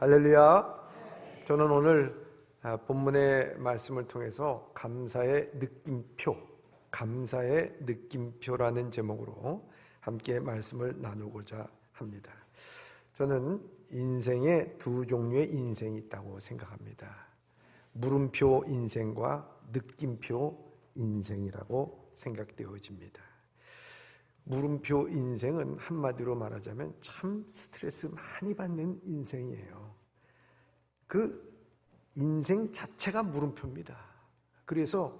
할렐루야. 저는 오늘 본문의 말씀을 통해서 감사의 느낌표라는 제목으로 함께 말씀을 나누고자 합니다. 저는 인생에 두 종류의 인생이 있다고 생각합니다. 물음표 인생과 느낌표 인생이라고 생각되어집니다. 물음표 인생은 한마디로 말하자면 참 스트레스 많이 받는 인생이에요. 그 인생 자체가 물음표입니다. 그래서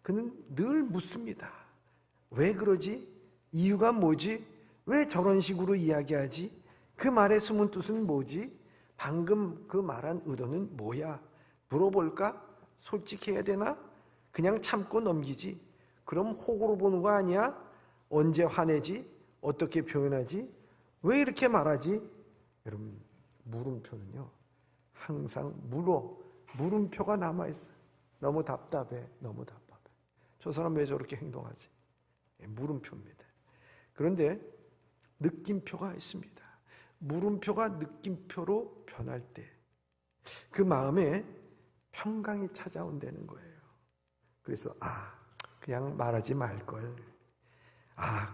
그는 늘 묻습니다. 왜 그러지? 이유가 뭐지? 왜 저런 식으로 이야기하지? 그 말의 숨은 뜻은 뭐지? 방금 그 말한 의도는 뭐야? 물어볼까? 솔직해야 되나? 그냥 참고 넘기지? 그럼 호구로 보는 거 아니야? 언제 화내지? 어떻게 표현하지? 왜 이렇게 말하지? 여러분, 물음표는요 항상 물음표가 남아있어요. 너무 답답해. 저 사람 왜 저렇게 행동하지? 물음표입니다. 그런데 느낌표가 있습니다. 물음표가 느낌표로 변할 때 그 마음에 평강이 찾아온다는 거예요. 그래서 그냥 말하지 말걸.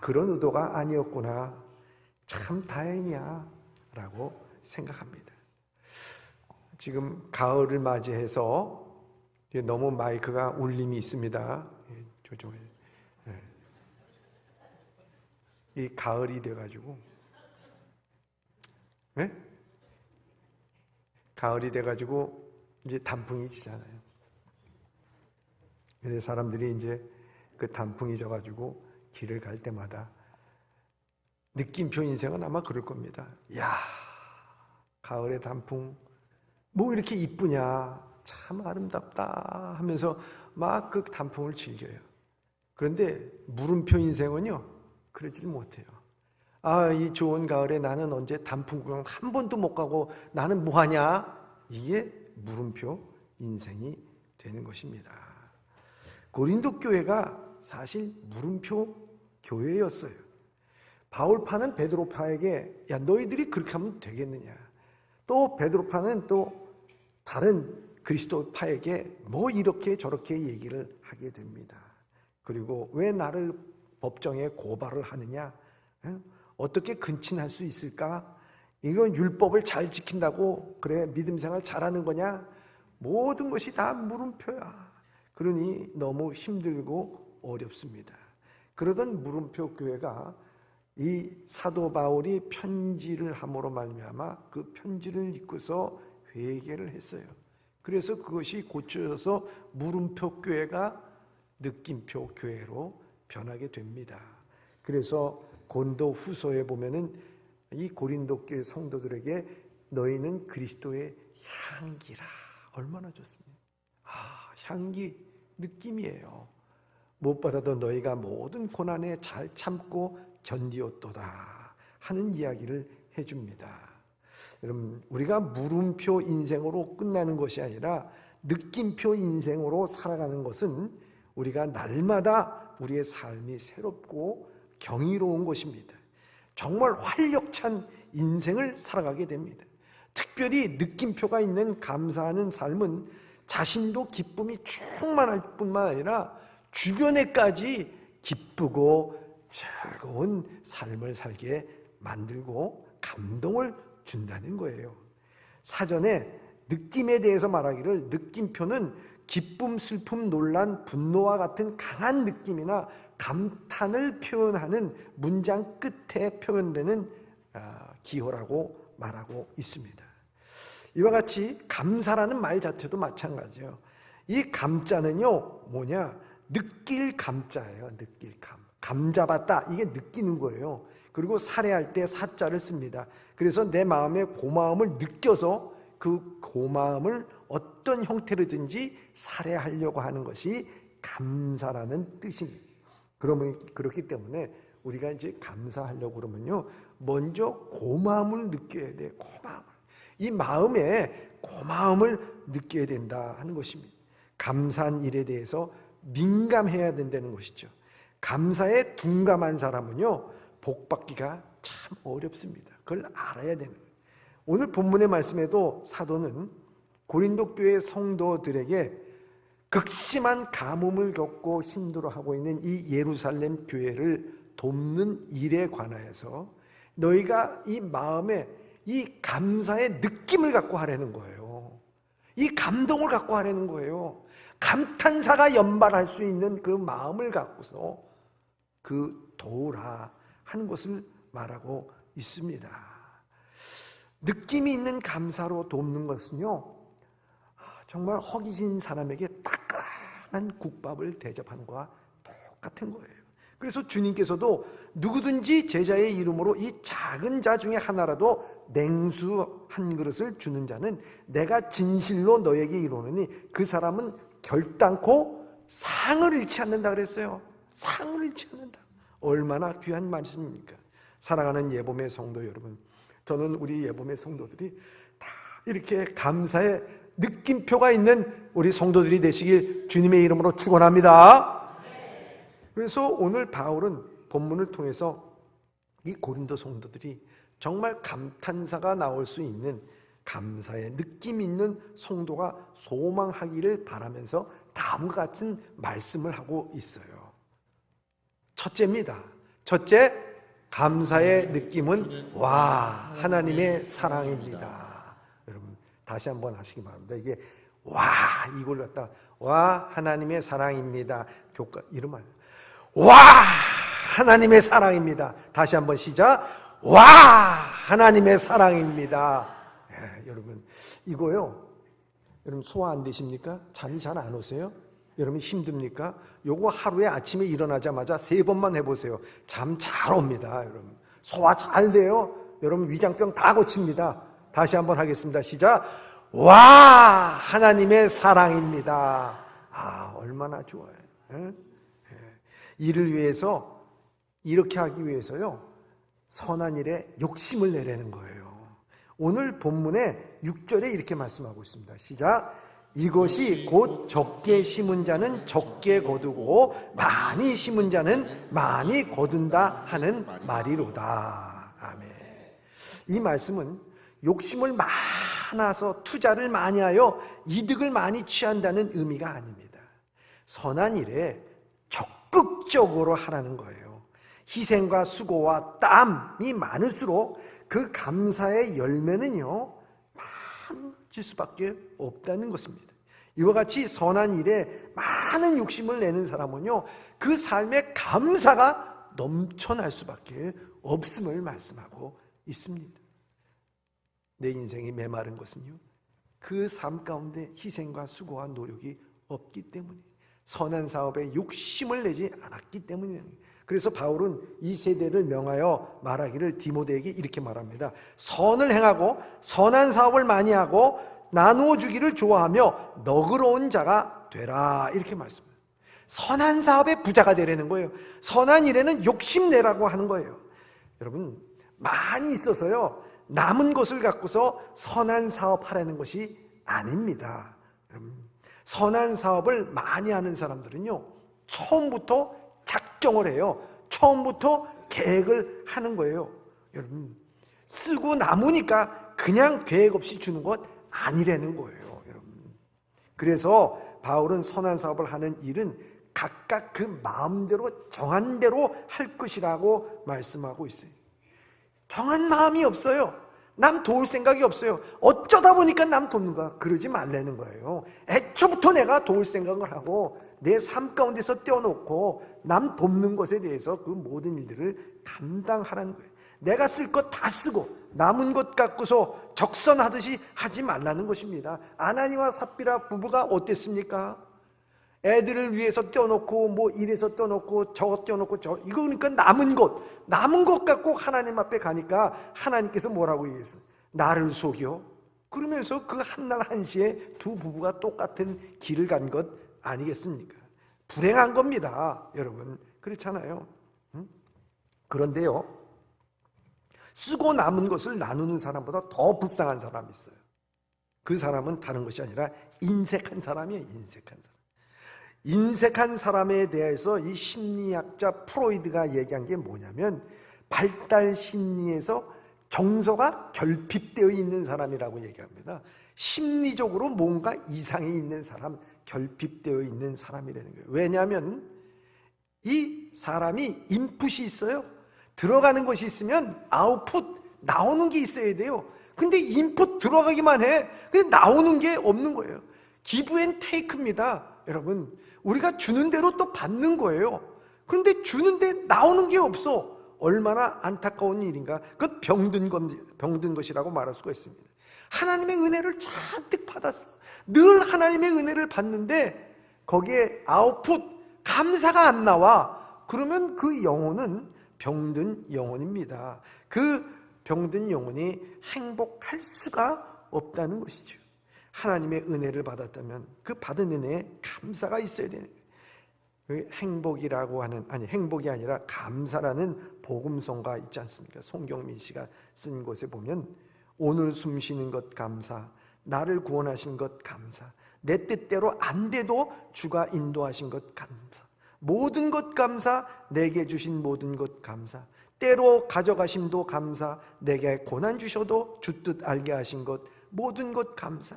그런 의도가 아니었구나. 참 다행이야 라고 생각합니다. 지금 가을을 맞이해서 너무 마이크가 울림이 있습니다. 조정해. 이 가을이 돼가지고 가을이 돼가지고 이제 단풍이 지잖아요. 근데 사람들이 이제 그 단풍이 져가지고 길을 갈 때마다 느낌표 인생은 아마 그럴 겁니다. 야, 가을의 단풍 뭐 이렇게 이쁘냐, 참 아름답다 하면서 막 그 단풍을 즐겨요. 그런데 물음표 인생은요 그러질 못해요. 이 좋은 가을에 나는 언제 단풍 구경 한 번도 못 가고 나는 뭐하냐? 이게 물음표 인생이 되는 것입니다. 고린도 교회가 사실 물음표 교회였어요. 바울파는 베드로파에게 야, 너희들이 그렇게 하면 되겠느냐? 또 베드로파는 또 다른 그리스도파에게 뭐 이렇게 저렇게 얘기를 하게 됩니다. 그리고 왜 나를 법정에 고발을 하느냐? 어떻게 근친할 수 있을까? 이건 율법을 잘 지킨다고 그래 믿음 생활 잘하는 거냐? 모든 것이 다 물음표야. 그러니 너무 힘들고 어렵습니다. 그러던 물음표 교회가 이 사도 바울이 편지를 함으로 말미암아 그 편지를 읽고서 회개를 했어요. 그래서 그것이 고쳐져서 물음표 교회가 느낌표 교회로 변하게 됩니다. 그래서 고린도 후서에 보면은 이 고린도 교회 성도들에게 너희는 그리스도의 향기라. 얼마나 좋습니까? 향기 느낌이에요. 무엇보다도 너희가 모든 고난에 잘 참고 견디었도다 하는 이야기를 해줍니다. 여러분, 우리가 물음표 인생으로 끝나는 것이 아니라 느낌표 인생으로 살아가는 것은 우리가 날마다 우리의 삶이 새롭고 경이로운 것입니다. 정말 활력찬 인생을 살아가게 됩니다. 특별히 느낌표가 있는 감사하는 삶은 자신도 기쁨이 충만할 뿐만 아니라 주변에까지 기쁘고 즐거운 삶을 살게 만들고 감동을 준다는 거예요. 사전에 느낌에 대해서 말하기를 느낌표는 기쁨, 슬픔, 논란, 분노와 같은 강한 느낌이나 감탄을 표현하는 문장 끝에 표현되는 기호라고 말하고 있습니다. 이와 같이 감사라는 말 자체도 마찬가지예요. 이 감자는요 뭐냐? 느낄 감자예요. 느낄 감. 감 잡았다. 이게 느끼는 거예요. 그리고 살해할 때 사자를 씁니다. 그래서 내 마음의 고마움을 느껴서 그 고마움을 어떤 형태로든지 살해하려고 하는 것이 감사라는 뜻입니다. 그렇기 때문에 우리가 이제 감사하려고 그러면요 먼저 고마움을 느껴야 돼요. 이 마음에 고마움을 느껴야 된다 하는 것입니다. 감사한 일에 대해서 민감해야 된다는 것이죠. 감사에 둔감한 사람은요 복 받기가 참 어렵습니다. 그걸 알아야 되는 거예요. 오늘 본문의 말씀에도 사도는 고린도 교회 성도들에게 극심한 가뭄을 겪고 힘들어하고 있는 이 예루살렘 교회를 돕는 일에 관하여서 너희가 이 마음에 이 감사의 느낌을 갖고 하라는 거예요. 이 감동을 갖고 하라는 거예요. 감탄사가 연발할 수 있는 그 마음을 갖고서 그 도우라 하는 것을 말하고 있습니다. 느낌이 있는 감사로 돕는 것은요, 정말 허기진 사람에게 따끈한 국밥을 대접하는 것과 똑같은 거예요. 그래서 주님께서도 누구든지 제자의 이름으로 이 작은 자 중에 하나라도 냉수 한 그릇을 주는 자는 내가 진실로 너에게 이르노니 그 사람은 결단코 상을 잃지 않는다 그랬어요. 상을 잃지 않는다. 얼마나 귀한 말씀입니까? 사랑하는 예봄의 성도 여러분, 저는 우리 예봄의 성도들이 다 이렇게 감사의 느낌표가 있는 우리 성도들이 되시길 주님의 이름으로 축원합니다. 그래서 오늘 바울은 본문을 통해서 이 고린도 성도들이 정말 감탄사가 나올 수 있는 감사의 느낌 있는 성도가 소망하기를 바라면서 다음과 같은 말씀을 하고 있어요. 첫째입니다. 첫째, 감사의 느낌은 와 하나님의 사랑입니다. 여러분 다시 한번 하시기 바랍니다. 이게 와 이걸 갖다 와 하나님의 사랑입니다. 교과 이름 아니에요. 와 하나님의 사랑입니다. 다시 한번 시작. 와 하나님의 사랑입니다. 여러분 이거요. 여러분 소화 안 되십니까? 잠이 잘 안 오세요? 여러분 힘듭니까? 요거 하루에 아침에 일어나자마자 3번만 해보세요. 잠 잘 옵니다. 여러분 소화 잘 돼요. 여러분 위장병 다 고칩니다. 다시 한번 하겠습니다. 시작. 와 하나님의 사랑입니다. 아 얼마나 좋아요. 이를 위해서 이렇게 하기 위해서요 선한 일에 욕심을 내라는 거예요. 오늘 본문의 6절에 이렇게 말씀하고 있습니다. 시작. 이것이 곧 적게 심은 자는 적게 거두고 많이 심은 자는 많이 거둔다 하는 말이로다. 아멘. 이 말씀은 욕심을 많아서 투자를 많이 하여 이득을 많이 취한다는 의미가 아닙니다. 선한 일에 적극적으로 하라는 거예요. 희생과 수고와 땀이 많을수록 그 감사의 열매는요 많아질 수밖에 없다는 것입니다. 이와 같이 선한 일에 많은 욕심을 내는 사람은요 그 삶의 감사가 넘쳐날 수밖에 없음을 말씀하고 있습니다. 내 인생이 메마른 것은요 그 삶 가운데 희생과 수고와 노력이 없기 때문에 선한 사업에 욕심을 내지 않았기 때문입니다. 그래서 바울은 이 세대를 명하여 말하기를 디모데에게 이렇게 말합니다. 선을 행하고 선한 사업을 많이 하고 나누어 주기를 좋아하며 너그러운 자가 되라 이렇게 말씀합니다. 선한 사업의 부자가 되라는 거예요. 선한 일에는 욕심내라고 하는 거예요. 여러분 많이 있어서요 남은 것을 갖고서 선한 사업하라는 것이 아닙니다. 여러분, 선한 사업을 많이 하는 사람들은요 처음부터 작정을 해요. 처음부터 계획을 하는 거예요. 여러분 쓰고 남으니까 그냥 계획 없이 주는 것 아니라는 거예요. 여러분 그래서 바울은 선한 사업을 하는 일은 각각 그 마음대로 정한 대로 할 것이라고 말씀하고 있어요. 정한 마음이 없어요. 남 도울 생각이 없어요. 어쩌다 보니까 남 돕는 거야. 그러지 말라는 거예요. 애초부터 내가 도울 생각을 하고 내 삶 가운데서 떼어놓고 남 돕는 것에 대해서 그 모든 일들을 감당하라는 거예요. 내가 쓸 것 다 쓰고 남은 것 갖고서 적선하듯이 하지 말라는 것입니다. 아나니와 삽비라 부부가 어땠습니까? 애들을 위해서 떼어놓고 뭐 이래서 떼어놓고 저거 떼어놓고 이거 그러니까 남은 것 갖고 하나님 앞에 가니까 하나님께서 뭐라고 얘기했어요? 나를 속여? 그러면서 그 한날 한시에 두 부부가 똑같은 길을 간 것 아니겠습니까? 불행한 겁니다, 여러분. 그렇잖아요. 그런데요, 쓰고 남은 것을 나누는 사람보다 더 불쌍한 사람이 있어요. 그 사람은 다른 것이 아니라 인색한 사람이에요. 인색한 사람에 대해서 이 심리학자 프로이드가 얘기한 게 뭐냐면 발달 심리에서 정서가 결핍되어 있는 사람이라고 얘기합니다. 심리적으로 뭔가 이상이 있는 사람, 결핍되어 있는 사람이라는 거예요. 왜냐하면 이 사람이 인풋이 있어요. 들어가는 것이 있으면 아웃풋, 나오는 게 있어야 돼요. 근데 인풋 들어가기만 해. 근데 나오는 게 없는 거예요. 기브 앤 테이크입니다. 여러분, 우리가 주는 대로 또 받는 거예요. 그런데 주는데 나오는 게 없어. 얼마나 안타까운 일인가. 그건 병든 것이라고 말할 수가 있습니다. 하나님의 은혜를 잔뜩 받았어. 늘 하나님의 은혜를 받는데 거기에 아웃풋, 감사가 안 나와. 그러면 그 영혼은 병든 영혼입니다. 그 병든 영혼이 행복할 수가 없다는 것이죠. 하나님의 은혜를 받았다면 그 받은 은혜에 감사가 있어야 되는 거예요. 행복이 아니라 감사라는 복음성가 있지 않습니까? 송경민 씨가 쓴 곳에 보면 오늘 숨 쉬는 것 감사, 나를 구원하신 것 감사, 내 뜻대로 안 돼도 주가 인도하신 것 감사, 모든 것 감사, 내게 주신 모든 것 감사, 때로 가져가심도 감사, 내게 고난 주셔도 주 뜻 알게 하신 것 모든 것 감사.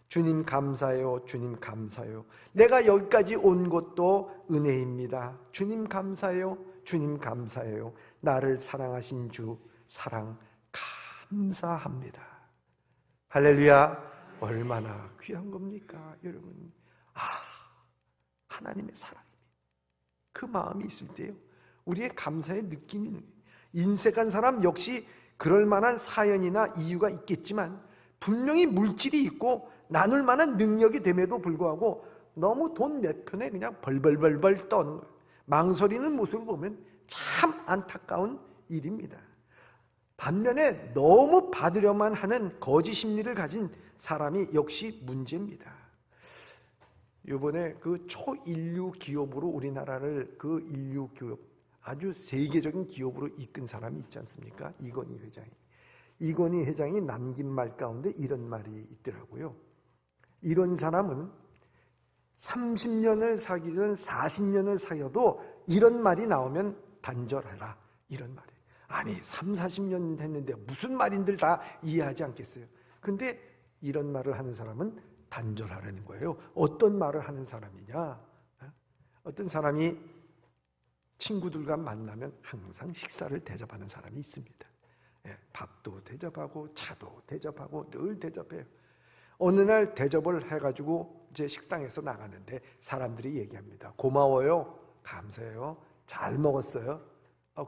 주님 감사해요. 주님 감사해요. 내가 여기까지 온 것도 은혜입니다. 주님 감사해요. 주님 감사해요. 나를 사랑하신 주 사랑 감사합니다. 할렐루야. 얼마나 귀한 겁니까 여러분. 하나님의 사랑입니다. 그 마음이 있을 때요, 우리의 감사의 느낌이 있는 거예요. 인색한 사람 역시 그럴 만한 사연이나 이유가 있겠지만 분명히 물질이 있고 나눌 만한 능력이 됨에도 불구하고 너무 돈 몇 푼에 그냥 벌벌벌벌 떠는 거예요. 망설이는 모습을 보면 참 안타까운 일입니다. 반면에 너무 받으려만 하는 거짓 심리를 가진 사람이 역시 문제입니다. 이번에 그 초인류 기업으로 우리나라를 그 인류 기업, 아주 세계적인 기업으로 이끈 사람이 있지 않습니까? 이건희 회장이. 이건희 회장이 남긴 말 가운데 이런 말이 있더라고요. 이런 사람은 30년을 사귀든 40년을 사귀어도 이런 말이 나오면 단절해라. 이런 말이. 아니 30-40년 됐는데 무슨 말인들 다 이해하지 않겠어요? 근데 이런 말을 하는 사람은 단절하라는 거예요. 어떤 말을 하는 사람이냐? 어떤 사람이 친구들과 만나면 항상 식사를 대접하는 사람이 있습니다. 밥도 대접하고 차도 대접하고 늘 대접해요. 어느 날 대접을 해가지고 이제 식당에서 나가는데 사람들이 얘기합니다. 고마워요. 감사해요. 잘 먹었어요.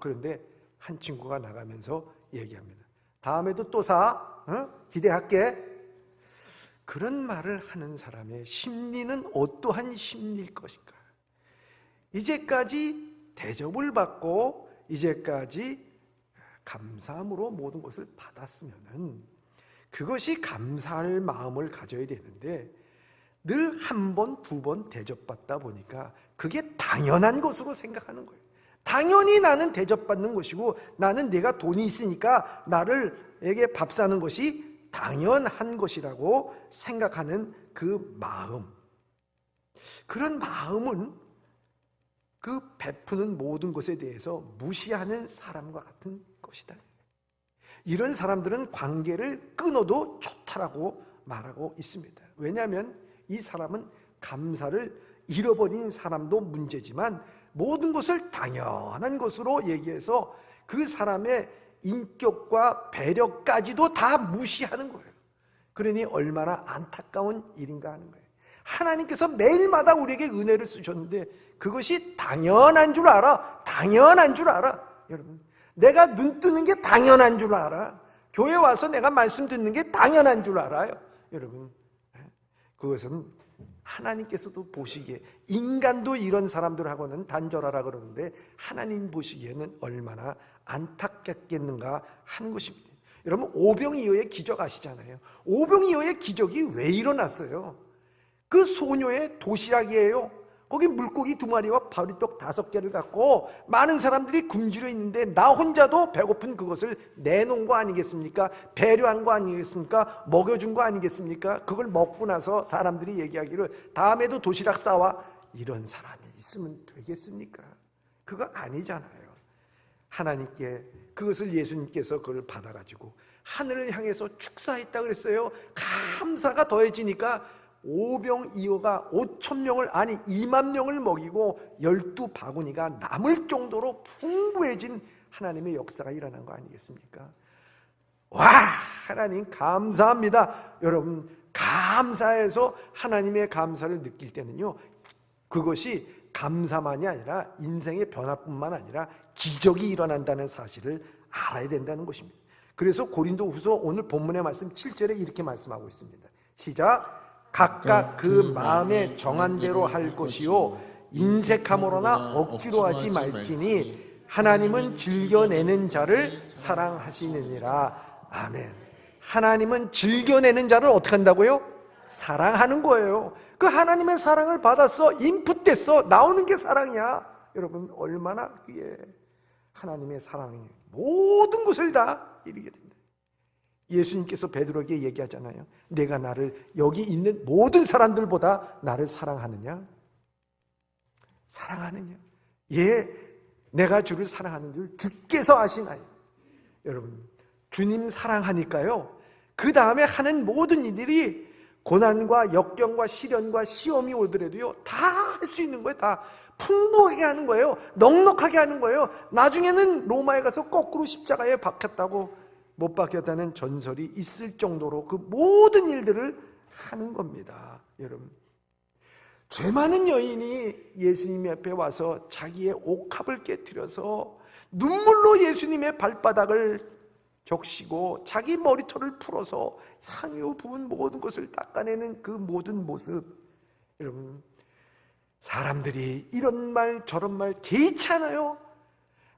그런데 한 친구가 나가면서 얘기합니다. 다음에도 또 사. 기대할게. 그런 말을 하는 사람의 심리는 어떠한 심리일 것인가? 이제까지 대접을 받고 이제까지 감사함으로 모든 것을 받았으면은 그것이 감사할 마음을 가져야 되는데 늘 한 번, 두 번 대접받다 보니까 그게 당연한 것으로 생각하는 거예요. 당연히 나는 대접받는 것이고 나는 내가 돈이 있으니까 나를에게 밥 사는 것이 당연한 것이라고 생각하는 그 마음, 그런 마음은 그 베푸는 모든 것에 대해서 무시하는 사람과 같은 것이다. 이런 사람들은 관계를 끊어도 좋다라고 말하고 있습니다. 왜냐하면 이 사람은 감사를 잃어버린 사람도 문제지만 모든 것을 당연한 것으로 얘기해서 그 사람의 인격과 배려까지도 다 무시하는 거예요. 그러니 얼마나 안타까운 일인가 하는 거예요. 하나님께서 매일마다 우리에게 은혜를 쓰셨는데 그것이 당연한 줄 알아. 당연한 줄 알아. 여러분, 내가 눈 뜨는 게 당연한 줄 알아. 교회 와서 내가 말씀 듣는 게 당연한 줄 알아요. 여러분, 그것은 하나님께서도 보시기에, 인간도 이런 사람들하고는 단절하라 그러는데 하나님 보시기에는 얼마나 안타깝겠는가 하는 것입니다. 여러분, 오병이어의 기적 아시잖아요. 오병이어의 기적이 왜 일어났어요? 그 소녀의 도시락이에요. 거기 물고기 2마리와 바리떡 5개를 갖고 많은 사람들이 굶주려 있는데 나 혼자도 배고픈 그것을 내놓은 거 아니겠습니까? 배려한 거 아니겠습니까? 먹여준 거 아니겠습니까? 그걸 먹고 나서 사람들이 얘기하기를 다음에도 도시락 싸와. 이런 사람이 있으면 되겠습니까? 그거 아니잖아요. 하나님께 그것을 예수님께서 그걸 받아가지고 하늘을 향해서 축사했다 그랬어요. 감사가 더해지니까 오병이어가 5,000명을 아니 2만 명을 먹이고 12바구니가 남을 정도로 풍부해진 하나님의 역사가 일어난 거 아니겠습니까? 와, 하나님 감사합니다. 여러분, 감사해서 하나님의 감사를 느낄 때는요, 그것이 감사만이 아니라 인생의 변화뿐만 아니라 기적이 일어난다는 사실을 알아야 된다는 것입니다. 그래서 고린도후서 오늘 본문의 말씀 7절에 이렇게 말씀하고 있습니다. 시작. 각각 그 마음에 정한 대로 할 것이요 인색함으로나 억지로 하지 말지니 하나님은 즐겨내는 자를 사랑하시느니라. 아멘. 하나님은 즐겨내는 자를 어떻게 한다고요? 사랑하는 거예요. 그 하나님의 사랑을 받았어, 인풋됐어, 나오는 게 사랑이야. 여러분, 얼마나 귀해. 하나님의 사랑이 모든 것을 다 이루게 된다. 예수님께서 베드로에게 얘기하잖아요. 내가 나를 여기 있는 모든 사람들보다 나를 사랑하느냐? 사랑하느냐? 예, 내가 주를 사랑하는 줄 주께서 아시나요? 여러분, 주님 사랑하니까요, 그 다음에 하는 모든 이들이 고난과 역경과 시련과 시험이 오더라도요, 다 할 수 있는 거예요. 다 풍부하게 하는 거예요. 넉넉하게 하는 거예요. 나중에는 로마에 가서 거꾸로 십자가에 박혔다고, 못 박혔다는 전설이 있을 정도로 그 모든 일들을 하는 겁니다. 여러분, 죄 많은 여인이 예수님 앞에 와서 자기의 옥합을 깨트려서 눈물로 예수님의 발바닥을 적시고 자기 머리털을 풀어서 향유 부은 모든 것을 닦아내는 그 모든 모습, 여러분, 사람들이 이런 말 저런 말 개의치 않아요.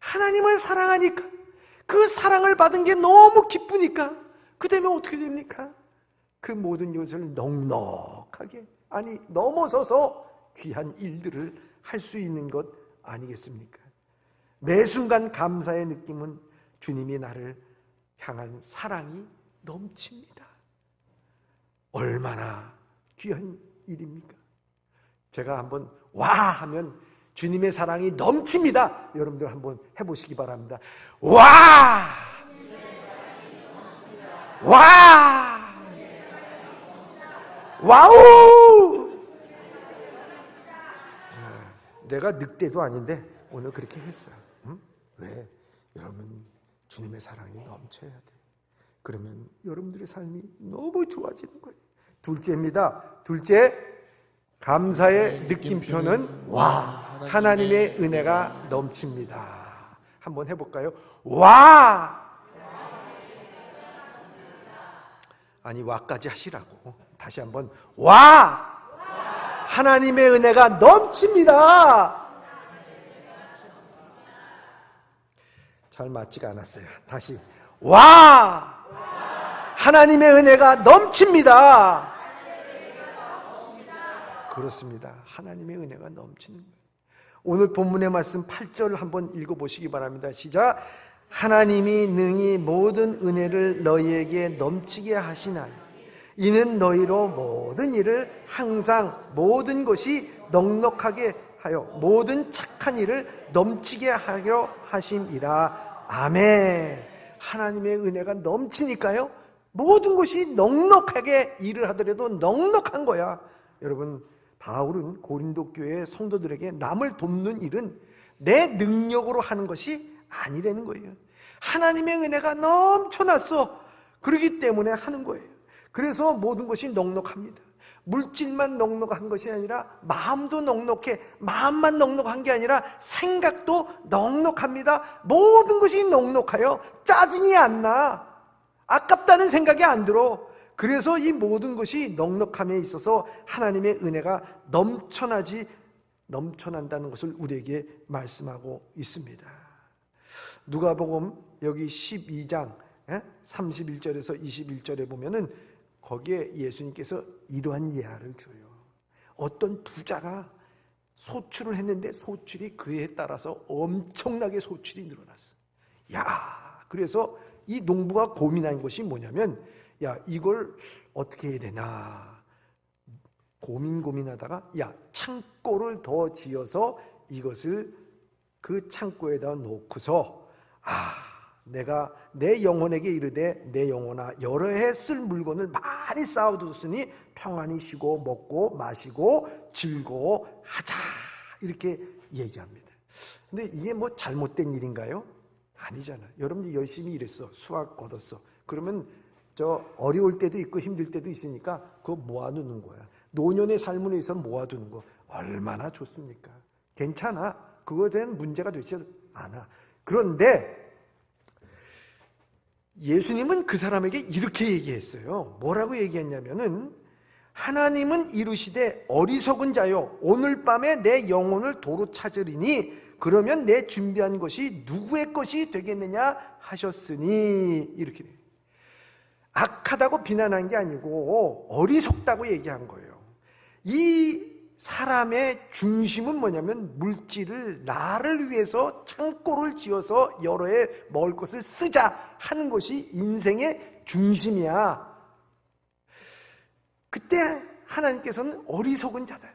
하나님을 사랑하니까, 그 사랑을 받은 게 너무 기쁘니까 그 되면 어떻게 됩니까? 그 모든 것을 넉넉하게, 아니 넘어서서 귀한 일들을 할 수 있는 것 아니겠습니까? 매 순간 감사의 느낌은 주님이 나를 향한 사랑이 넘칩니다. 얼마나 귀한 일입니까? 제가 한번 와 하면 주님의 사랑이 넘칩니다. 여러분들 한번 해보시기 바랍니다. 와! 와! 와우! 내가 늑대도 아닌데 오늘 그렇게 했어요. 응? 왜? 여러분, 주님의 사랑이 넘쳐야 돼. 그러면 여러분들의 삶이 너무 좋아지는 거예요. 둘째입니다. 둘째, 감사의 느낌표는 와! 하나님의 은혜가 넘칩니다. 한번 해볼까요? 와! 아니, 와까지 하시라고. 다시 한번 와! 하나님의 은혜가 넘칩니다. 잘 맞지가 않았어요. 다시 와! 하나님의 은혜가 넘칩니다. 그렇습니다. 하나님의 은혜가 넘치는 거예요. 오늘 본문의 말씀 8절을 한번 읽어보시기 바랍니다. 시작. 하나님이 능히 모든 은혜를 너희에게 넘치게 하시나니 이는 너희로 모든 일을 항상 모든 것이 넉넉하게 하여 모든 착한 일을 넘치게 하려 하심이라. 아멘. 하나님의 은혜가 넘치니까요, 모든 것이 넉넉하게 일을 하더라도 넉넉한 거야. 여러분, 바울은 고린도 교회 성도들에게 남을 돕는 일은 내 능력으로 하는 것이 아니라는 거예요. 하나님의 은혜가 넘쳐났어. 그렇기 때문에 하는 거예요. 그래서 모든 것이 넉넉합니다. 물질만 넉넉한 것이 아니라 마음도 넉넉해. 마음만 넉넉한 게 아니라 생각도 넉넉합니다. 모든 것이 넉넉하여 짜증이 안 나. 아깝다는 생각이 안 들어. 그래서 이 모든 것이 넉넉함에 있어서 하나님의 은혜가 넘쳐난다는 것을 우리에게 말씀하고 있습니다. 누가복음 여기 12장 31절에서 21절에 보면은 거기에 예수님께서 이러한 예화를 줘요. 어떤 부자가 소출을 했는데 소출이 그에 따라서 엄청나게 소출이 늘어났어. 야, 그래서 이 농부가 고민한 것이 뭐냐면, 야, 이걸 어떻게 해야 되나 고민하다가, 야, 창고를 더 지어서 이것을 그 창고에다 놓고서 내가 내 영혼에게 이르되 내 영혼아 여러 해 쓸 물건을 많이 쌓아두었으니 평안히 쉬고 먹고 마시고 즐거워하자, 이렇게 얘기합니다. 근데 이게 뭐 잘못된 일인가요? 아니잖아요. 여러분이 열심히 일했어, 수학 얻었어, 그러면 저 어려울 때도 있고 힘들 때도 있으니까 그거 모아두는 거야. 노년의 삶을 위해서 모아두는 거 얼마나 좋습니까? 괜찮아. 그거에 대한 문제가 되지 않아. 그런데 예수님은 그 사람에게 이렇게 얘기했어요. 뭐라고 얘기했냐면은, 하나님은 이르시되 어리석은 자여 오늘 밤에 내 영혼을 도로 찾으리니 그러면 내 준비한 것이 누구의 것이 되겠느냐 하셨으니, 이렇게 악하다고 비난한 게 아니고 어리석다고 얘기한 거예요. 이 사람의 중심은 뭐냐면, 물질을 나를 위해서 창고를 지어서 여러 해 먹을 것을 쓰자 하는 것이 인생의 중심이야. 그때 하나님께서는 어리석은 자다,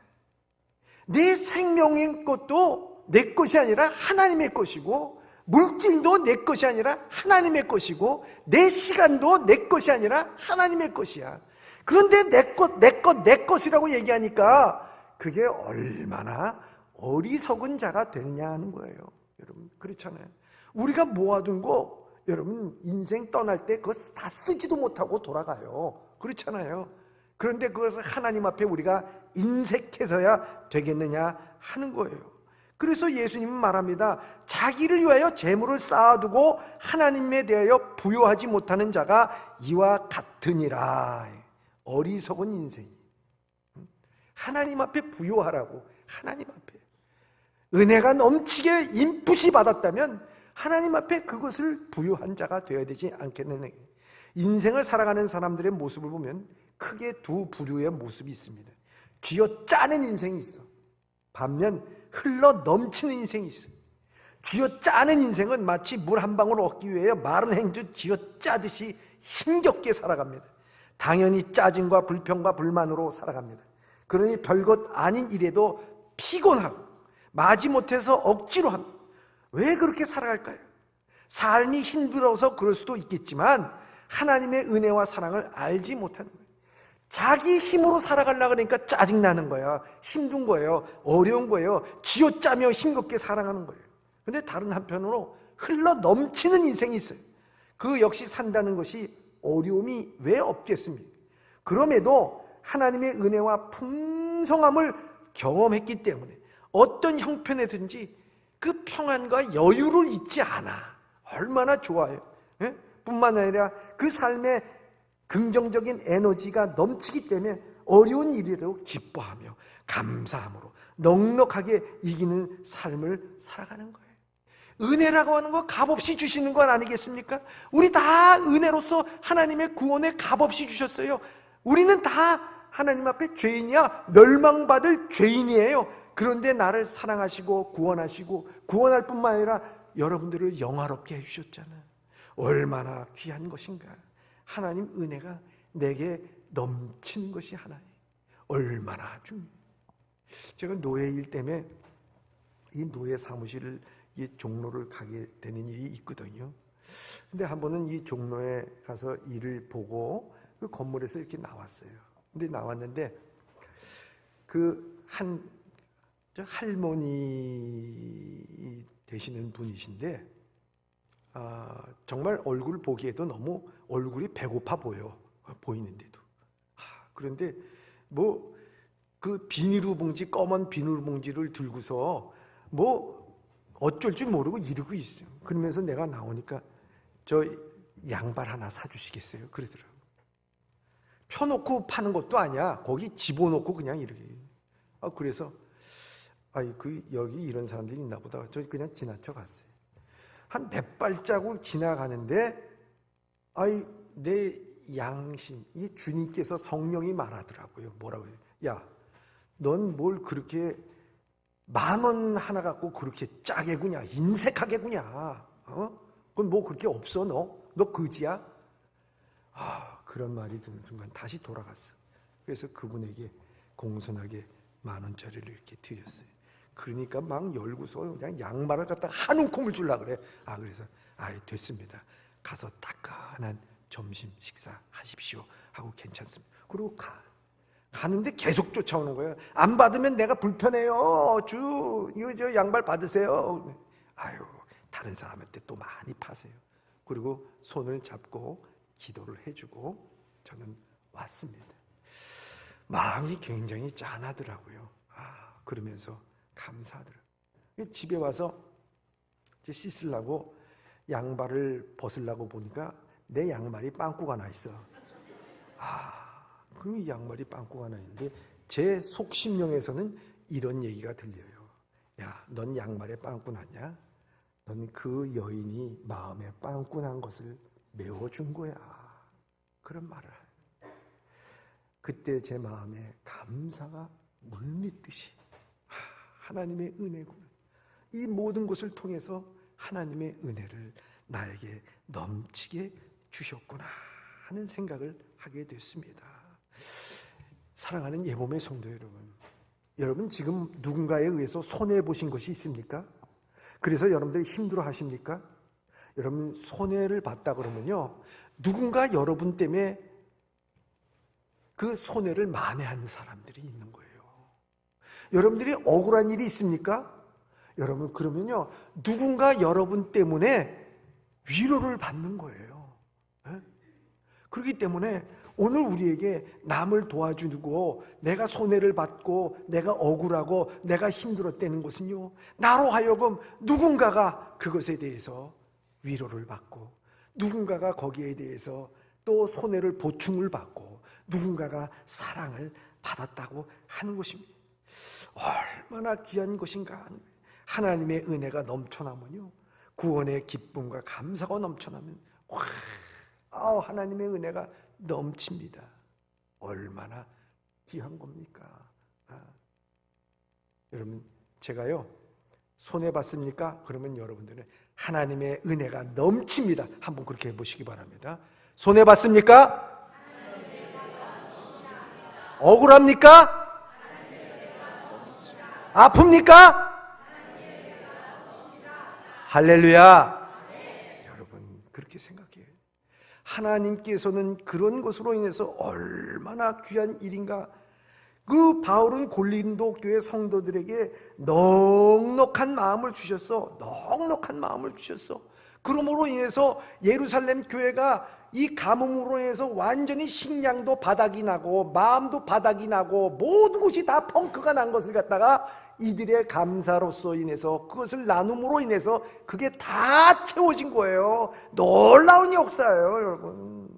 내 생명의 것도 내 것이 아니라 하나님의 것이고, 물질도 내 것이 아니라 하나님의 것이고, 내 시간도 내 것이 아니라 하나님의 것이야. 그런데 내 것이라고 얘기하니까 그게 얼마나 어리석은 자가 되느냐 하는 거예요. 여러분, 그렇잖아요. 우리가 모아둔 거, 여러분 인생 떠날 때 그거 다 쓰지도 못하고 돌아가요. 그렇잖아요. 그런데 그것을 하나님 앞에 우리가 인색해서야 되겠느냐 하는 거예요. 그래서 예수님은 말합니다. 자기를 위하여 재물을 쌓아두고 하나님에 대하여 부요하지 못하는 자가 이와 같으니라. 어리석은 인생. 하나님 앞에 부요하라고. 하나님 앞에 은혜가 넘치게 인풋이 받았다면 하나님 앞에 그것을 부요한 자가 되어야 되지 않겠느냐. 인생을 살아가는 사람들의 모습을 보면 크게 두 부류의 모습이 있습니다. 쥐어짜는 인생이 있어. 반면 흘러 넘치는 인생이 있어. 쥐어짜는 인생은 마치 물 한 방울 얻기 위해 마른 행주 쥐어짜듯이 힘겹게 살아갑니다. 당연히 짜증과 불평과 불만으로 살아갑니다. 그러니 별것 아닌 일에도 피곤하고 마지못해서 억지로 합니다. 왜 그렇게 살아갈까요? 삶이 힘들어서 그럴 수도 있겠지만 하나님의 은혜와 사랑을 알지 못하는 거예요. 자기 힘으로 살아가려고 그러니까 짜증나는 거야, 힘든 거예요, 어려운 거예요, 쥐어짜며 힘겹게 살아가는 거예요. 그런데 다른 한편으로 흘러 넘치는 인생이 있어요. 그 역시 산다는 것이 어려움이 왜 없겠습니까? 그럼에도 하나님의 은혜와 풍성함을 경험했기 때문에 어떤 형편에든지 그 평안과 여유를 잊지 않아. 얼마나 좋아요. 예? 뿐만 아니라 그 삶에 긍정적인 에너지가 넘치기 때문에 어려운 일에도 기뻐하며 감사함으로 넉넉하게 이기는 삶을 살아가는 거예요. 은혜라고 하는 거 값없이 주시는 건 아니겠습니까? 우리 다 은혜로서 하나님의 구원에 값없이 주셨어요. 우리는 다 하나님 앞에 죄인이야, 멸망받을 죄인이에요. 그런데 나를 사랑하시고 구원하시고 구원할 뿐만 아니라 여러분들을 영화롭게 해주셨잖아요. 얼마나 귀한 것인가. 하나님 은혜가 내게 넘치는 것이 하나님, 얼마나 중요해요. 제가 노예일 때문에 이 노예 사무실을, 이 종로를 가게 되는 일이 있거든요. 근데 한 번은 이 종로에 가서 일을 보고 그 건물에서 이렇게 나왔어요. 근데 나왔는데 그 한 할머니 되시는 분이신데 정말 얼굴 보기에도 너무 얼굴이 배고파 보이는데도 그런데 뭐 그 비닐봉지, 검은 비닐봉지를 들고서 뭐 어쩔 줄 모르고 이러고 있어요. 그러면서 내가 나오니까 저 양발 하나 사주시겠어요? 그러더라고요. 펴놓고 파는 것도 아니야. 거기 집어넣고 그냥 이렇게. 그래서 여기 이런 사람들이 있나 보다. 저 그냥 지나쳐 갔어요. 한 몇 발자국 지나가는데 내 양심, 이 주님께서 성령이 말하더라고요. 뭐라고 해요? 야, 넌 뭘 그렇게 10,000원 하나 갖고 그렇게 짜게 구냐, 인색하게 구냐? 그건 뭐 그렇게 없어, 너 거지야? 그런 말이 드는 순간 다시 돌아갔어. 그래서 그분에게 공손하게 10,000원짜리를 이렇게 드렸어요. 그러니까 막 열고서 그냥 양말을 갖다 한 움큼을 주려고 그래. 그래서 됐습니다. 가서 따끈한 점심 식사 하십시오 하고 괜찮습니다. 그리고 가는데 계속 쫓아오는 거예요. 안 받으면 내가 불편해요. 이거 저 양발 받으세요. 다른 사람한테 또 많이 파세요. 그리고 손을 잡고 기도를 해주고 저는 왔습니다. 마음이 굉장히 짠하더라고요. 그러면서 감사하더라고요. 집에 와서 이제 씻으려고 양발을 벗으려고 보니까 내 양말이 빵꾸가 나 있어. 그 양말이 빵꾸가 나 있는데 제 속심령에서는 이런 얘기가 들려요. 야, 넌 양말에 빵꾸 났냐? 넌 그 여인이 마음에 빵꾸 난 것을 메워준 거야. 그런 말을 해요. 그때 제 마음에 감사가 물밀듯이 하나님의 은혜구나. 이 모든 것을 통해서 하나님의 은혜를 나에게 넘치게 주셨구나 하는 생각을 하게 됐습니다. 사랑하는 예봄의 성도 여러분 지금 누군가에 의해서 손해보신 것이 있습니까? 그래서 여러분들이 힘들어 하십니까? 여러분 손해를 봤다 그러면요, 누군가 여러분 때문에 그 손해를 만회하는 사람들이 있는 거예요. 여러분들이 억울한 일이 있습니까? 여러분 그러면요, 누군가 여러분 때문에 위로를 받는 거예요. 그렇기 때문에 오늘 우리에게 남을 도와주고 내가 손해를 받고 내가 억울하고 내가 힘들었다는 것은요, 나로 하여금 누군가가 그것에 대해서 위로를 받고 누군가가 거기에 대해서 또 손해를 보충을 받고 누군가가 사랑을 받았다고 하는 것입니다. 얼마나 귀한 것인가. 하나님의 은혜가 넘쳐나면요, 구원의 기쁨과 감사가 넘쳐나면 하나님의 은혜가 넘칩니다. 얼마나 귀한 겁니까? 여러분 제가요 손해봤습니까? 그러면 여러분들은 하나님의 은혜가 넘칩니다. 한번 그렇게 해보시기 바랍니다. 손해봤습니까? 억울합니까? 아픕니까? 할렐루야. 여러분 그렇게 생각해요. 하나님께서는 그런 것으로 인해서 얼마나 귀한 일인가. 그 바울은 고린도 교회 성도들에게 넉넉한 마음을 주셨어. 넉넉한 마음을 주셨어. 그러므로 인해서 예루살렘 교회가 이 가뭄으로 인해서 완전히 식량도 바닥이 나고 마음도 바닥이 나고 모든 것이 다 펑크가 난 것을 갖다가 이들의 감사로서 인해서 그것을 나눔으로 인해서 그게 다 채워진 거예요. 놀라운 역사예요, 여러분.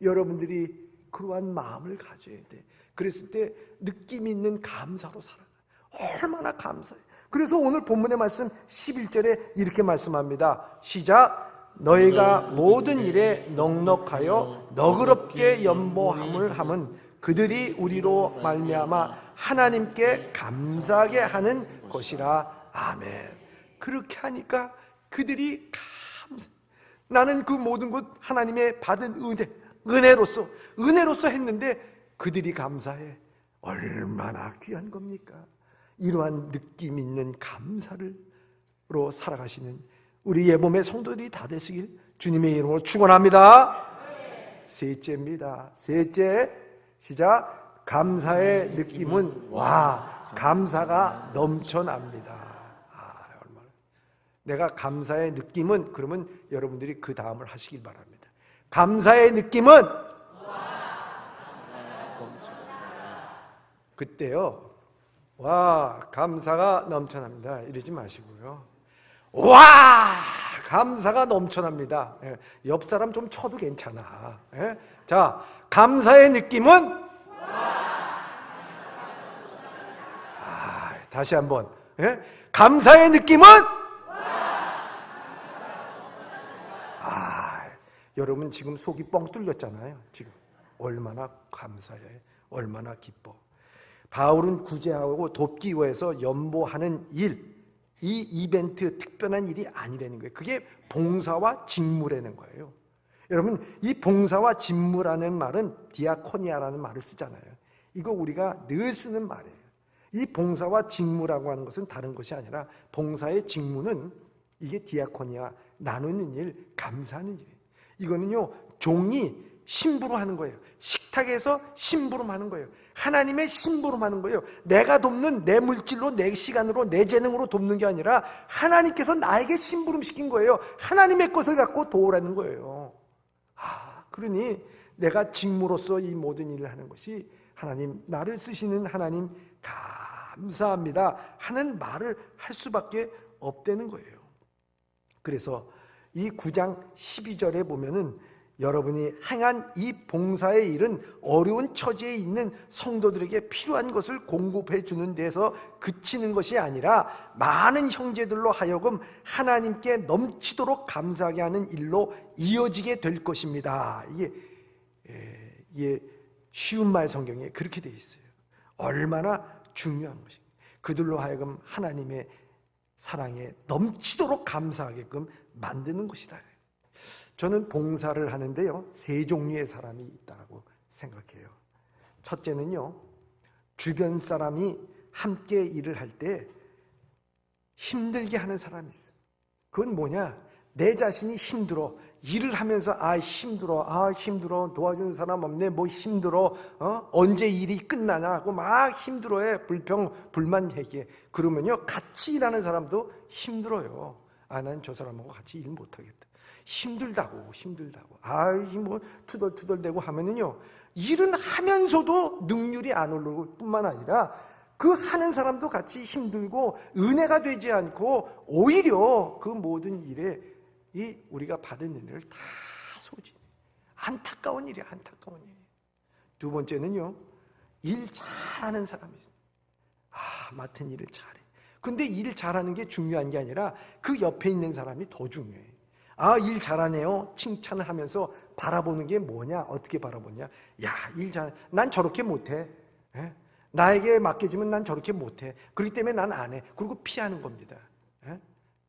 여러분들이 그러한 마음을 가져야 돼. 그랬을 때 느낌 있는 감사로 살아가. 얼마나 감사해. 그래서 오늘 본문의 말씀 11절에 이렇게 말씀합니다. 시작. 너희가 모든 일에 넉넉하여 너그럽게 연보함을 함은 그들이 우리로 말미암아 하나님께 감사하게 하는 것이라. 아멘. 그렇게 하니까 그들이 나는 그 모든 것 하나님의 받은 은혜로서 했는데 그들이 감사해. 얼마나 귀한 겁니까? 이러한 느낌 있는 감사로 살아가시는 우리 예봄의 성도들이 다 되시길 주님의 이름으로 축원합니다. 셋째입니다. 셋째, 시작. 감사의 느낌은 감사가 넘쳐납니다. 얼마나. 내가 감사의 느낌은, 그러면 여러분들이 그 다음을 하시길 바랍니다. 감사의 느낌은 그때요, 감사가 넘쳐납니다 이러지 마시고요, 감사가 넘쳐납니다. 옆 사람 좀 쳐도 괜찮아. 자, 감사의 느낌은 다시 한번. 감사의 느낌은 여러분 지금 속이 뻥 뚫렸잖아요. 지금 얼마나 감사해, 얼마나 기뻐. 바울은 구제하고 돕기 위해서 연보하는 일, 이 이벤트 특별한 일이 아니라는 거예요. 그게 봉사와 직무라는 거예요. 여러분 이 봉사와 직무라는 말은 디아코니아라는 말을 쓰잖아요. 이거 우리가 늘 쓰는 말이에요. 이 봉사와 직무라고 하는 것은 다른 것이 아니라 봉사의 직무는 이게 디아코니아, 나누는 일, 감사하는 일. 이거는요, 종이 심부름 하는 거예요. 식탁에서 심부름 하는 거예요. 하나님의 심부름 하는 거예요. 내가 돕는 내 물질로, 내 시간으로, 내 재능으로 돕는 게 아니라 하나님께서 나에게 심부름 시킨 거예요. 하나님의 것을 갖고 도우라는 거예요. 그러니 내가 직무로서 이 모든 일을 하는 것이 하나님, 나를 쓰시는 하나님 감사합니다 하는 말을 할 수밖에 없다는 거예요. 그래서 이 9장 12절에 보면은 여러분이 행한 이 봉사의 일은 어려운 처지에 있는 성도들에게 필요한 것을 공급해 주는 데서 그치는 것이 아니라 많은 형제들로 하여금 하나님께 넘치도록 감사하게 하는 일로 이어지게 될 것입니다. 이게 쉬운 말 성경에 그렇게 되어 있어요. 얼마나 중요한 것이, 그들로 하여금 하나님의 사랑에 넘치도록 감사하게끔 만드는 것이다. 저는 봉사를 하는데요, 세 종류의 사람이 있다고 생각해요. 첫째는요, 주변 사람이 함께 일을 할 때 힘들게 하는 사람이 있어요. 그건 뭐냐? 내 자신이 힘들어. 일을 하면서 힘들어. 도와주는 사람 없네. 뭐 힘들어. 언제 일이 끝나나 하고 막 힘들어해. 불만 얘기해. 그러면요, 같이 일하는 사람도 힘들어요. 난 저 사람하고 같이 일 못하겠다. 힘들다고. 뭐 투덜투덜대고 하면은요, 일은 하면서도 능률이 안 오를 뿐만 아니라 그 하는 사람도 같이 힘들고 은혜가 되지 않고 오히려 그 모든 일에 우리가 받은 은혜를 다 소진해. 안타까운 일이야. 두 번째는요, 일 잘하는 사람이 있어요. 맡은 일을 잘해. 근데 일 잘하는 게 중요한 게 아니라 그 옆에 있는 사람이 더 중요해. 일 잘하네요. 칭찬을 하면서 바라보는 게 뭐냐? 어떻게 바라보냐? 일 잘, 난 저렇게 못해. 나에게 맡겨주면 난 저렇게 못해. 그렇기 때문에 난 안 해. 그리고 피하는 겁니다.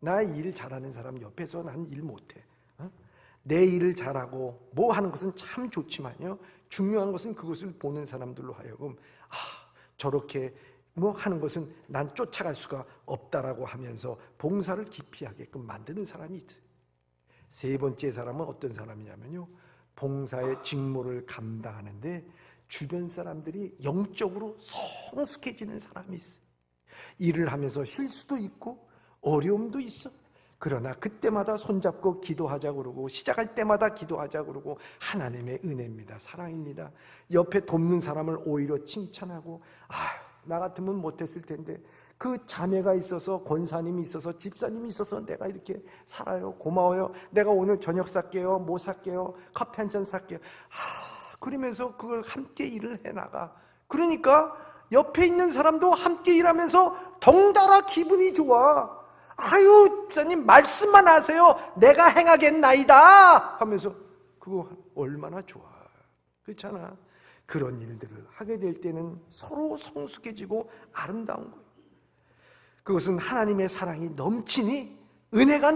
나의 일 잘하는 사람 옆에서 난 일 못해. 내 일을 잘하고 뭐 하는 것은 참 좋지만요, 중요한 것은 그것을 보는 사람들로 하여금 저렇게 뭐 하는 것은 난 쫓아갈 수가 없다라고 하면서 봉사를 기피하게끔 만드는 사람이 있어요. 세 번째 사람은 어떤 사람이냐면요, 봉사의 직무를 감당하는데 주변 사람들이 영적으로 성숙해지는 사람이 있어요. 일을 하면서 실수도 있고 어려움도 있어. 그러나 그때마다 손잡고 기도하자 그러고, 시작할 때마다 기도하자 그러고, 하나님의 은혜입니다. 사랑입니다. 옆에 돕는 사람을 오히려 칭찬하고, 나 같으면 못했을 텐데 그 자매가 있어서, 권사님이 있어서, 집사님이 있어서 내가 이렇게 살아요. 고마워요. 내가 오늘 저녁 살게요. 뭐 살게요. 커피 한 잔 살게요. 그러면서 그걸 함께 일을 해나가. 그러니까 옆에 있는 사람도 함께 일하면서 덩달아 기분이 좋아. 집사님 말씀만 하세요. 내가 행하겠나이다 하면서 그거 얼마나 좋아. 그렇잖아. 그런 일들을 하게 될 때는 서로 성숙해지고 아름다운 거예요. 그것은 하나님의 사랑이 넘치니 은혜가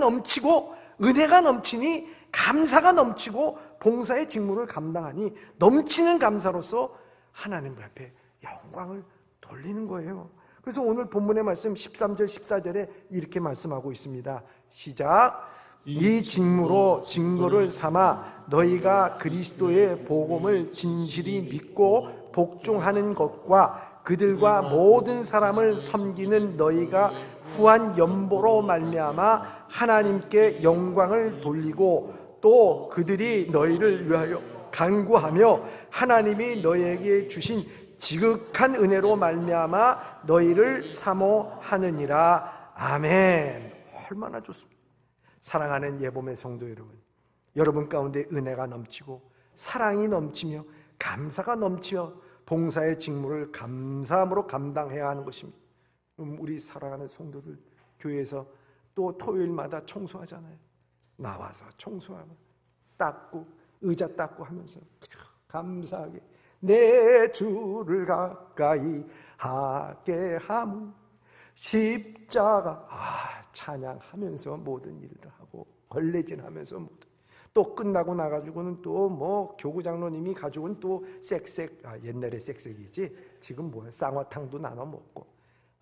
넘치니 감사가 넘치고 봉사의 직무를 감당하니 넘치는 감사로서 하나님 앞에 영광을 돌리는 거예요. 그래서 오늘 본문의 말씀 13절 14절에 이렇게 말씀하고 있습니다. 시작. 이 직무로 증거를 삼아 너희가 그리스도의 복음을 진실이 믿고 복종하는 것과 그들과 모든 사람을 섬기는 너희가 후한 연보로 말미암아 하나님께 영광을 돌리고 또 그들이 너희를 위하여 간구하며 하나님이 너희에게 주신 지극한 은혜로 말미암아 너희를 사모하느니라. 아멘. 얼마나 좋습니다. 사랑하는 예봄의 성도 여러분 가운데 은혜가 넘치고 사랑이 넘치며 감사가 넘치며 봉사의 직무를 감사함으로 감당해야 하는 것입니다. 우리 사랑하는 성도들 교회에서 또 토요일마다 청소하잖아요. 나와서 청소하고 닦고 의자 닦고 하면서 감사하게 내 주를 가까이 하게 함 십자가 찬양하면서 모든 일을 하고 걸레질하면서 또 끝나고 나가지고는 또 뭐 교구장로님이 가져온 또 쌕쌕 옛날에 쌕쌕이지 지금 뭐야 쌍화탕도 나눠 먹고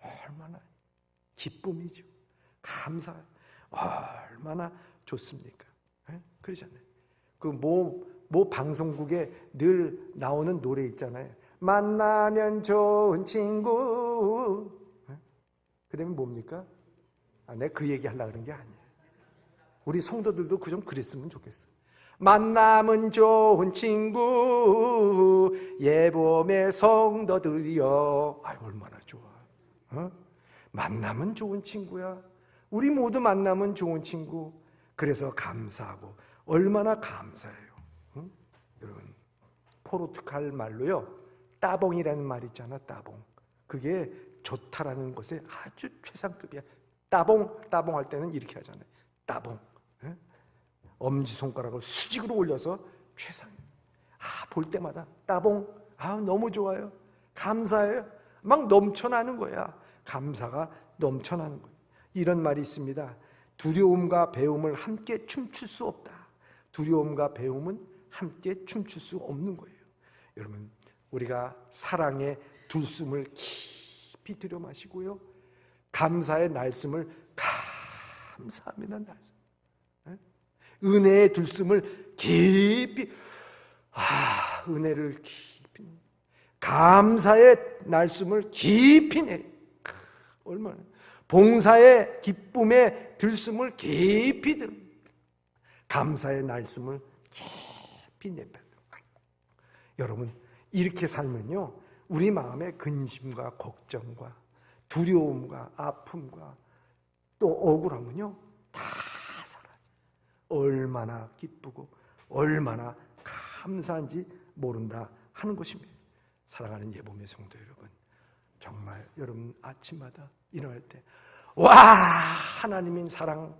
얼마나 기쁨이죠. 감사 얼마나 좋습니까? 그러잖아요. 그 모 방송국에 늘 나오는 노래 있잖아요. 만나면 좋은 친구. 그 다음에 뭡니까? 내가 그 얘기 하려고 그런 게 아니에요. 우리 성도들도 좀 그랬으면 좋겠어. 만남은 좋은 친구, 예봄의 성도들이여. 아이, 얼마나 좋아. 만남은 좋은 친구야. 우리 모두 만나면 좋은 친구. 그래서 감사하고, 얼마나 감사해요. 여러분, 포르투갈 말로요, 따봉이라는 말 있잖아, 따봉. 그게 좋다라는 것에 아주 최상급이야. 따봉 할 때는 이렇게 하잖아요. 따봉. 엄지손가락을 수직으로 올려서 최상. 볼 때마다 따봉. 너무 좋아요. 감사해요. 막 넘쳐나는 거야. 감사가 넘쳐나는 거예요. 이런 말이 있습니다. 두려움과 배움을 함께 춤출 수 없다. 두려움과 배움은 함께 춤출 수 없는 거예요. 여러분, 우리가 사랑의 들숨을 깊이 들여 마시고요, 감사의 날숨을 감사합니다. 날숨. 은혜의 들숨을 깊이, 은혜를 깊이, 감사의 날숨을 깊이 내. 얼마나 봉사의 기쁨의 들숨을 깊이 들, 감사의 날숨을 깊이 낸다. 여러분, 이렇게 살면요, 우리 마음의 근심과 걱정과 두려움과 아픔과 또 억울함은요 다 사라져. 얼마나 기쁘고 얼마나 감사한지 모른다 하는 것입니다. 사랑하는 예봄의 성도 여러분, 정말 여러분 아침마다 일어날 때, 와, 하나님의 사랑,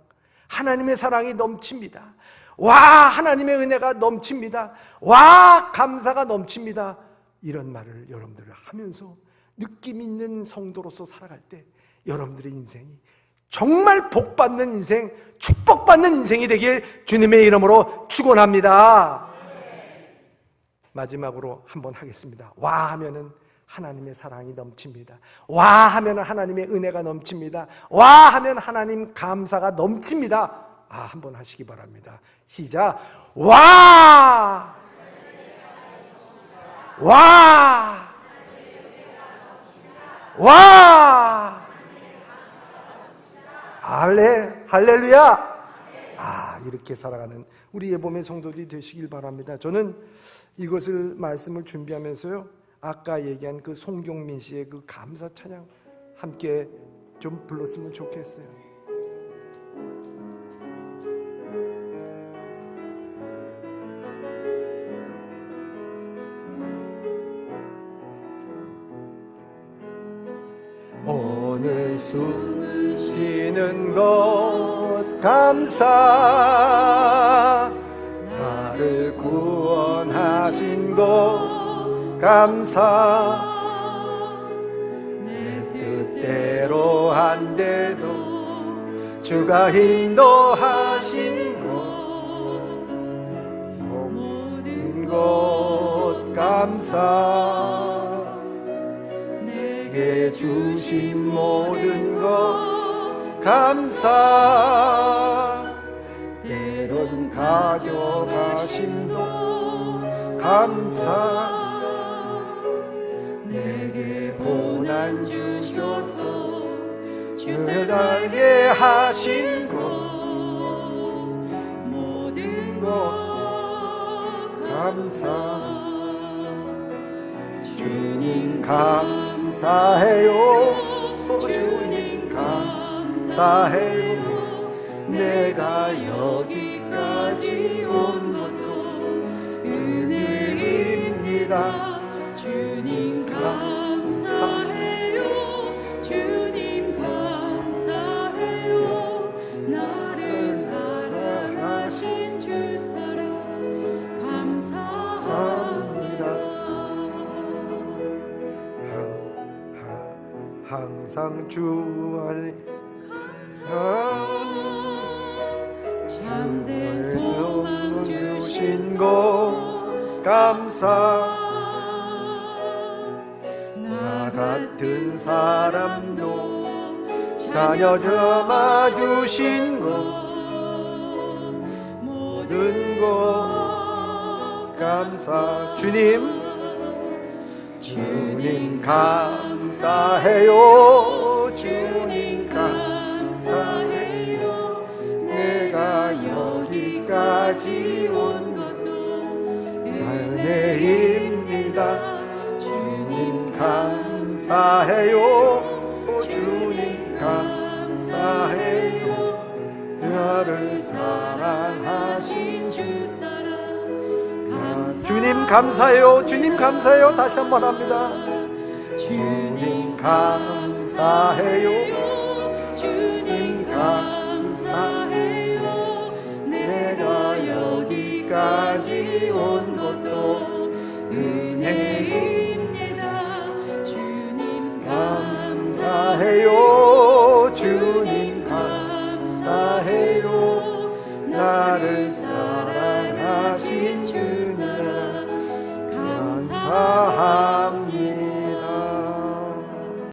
하나님의 사랑이 넘칩니다. 와, 하나님의 은혜가 넘칩니다. 와, 감사가 넘칩니다. 이런 말을 여러분들 하면서 느낌 있는 성도로서 살아갈 때 여러분들의 인생이 정말 복받는 인생, 축복받는 인생이 되길 주님의 이름으로 축원합니다. 마지막으로 한번 하겠습니다. 와 하면은 하나님의 사랑이 넘칩니다. 와 하면 하나님의 은혜가 넘칩니다. 와 하면 하나님 감사가 넘칩니다. 한번 하시기 바랍니다. 시작. 와! 와! 와! 할렐루야! 이렇게 살아가는 우리 예봄의 성도들이 되시길 바랍니다. 저는 이것을 말씀을 준비하면서요, 아까 얘기한 그 송경민 씨의 그 감사 찬양 함께 좀 불렀으면 좋겠어요. 오늘 숨을 쉬는 것 감사, 나를 구원하신 것 감사, 내 뜻대로 한데도 주가 인도하신 것, 모든 것 감사, 내게 주신 모든 것 감사, 때론 가져가심도 감사, 내게 고난 주셔서 주를 알게 하신 것, 모든 것 감사, 주님 감사해요. 주님 감사해요. 내가 여기까지 온 것도 은혜입니다. 주님 감사해요. 주님 감사해요. 나를 사랑하신 주 사랑 감사합니다. 항상 주 안에 참된 소망 주신 것 감사, 나 같은 사람도 자녀 삼아 주신 것 모든 것 감사. 주님 감사해요. 주님 감사해요. 내가 여기까지 온 것도 은혜입니다. 주님 감사해요. 주님 감사해요. 나를 사랑하신 주 사랑. 주님 감사해요. 주님 감사해요. 다시 한번 합니다. 주님 감사해요. 주님 감사해요. 내가 여기까지 온 것도 은혜입니다. 주님 감사해요.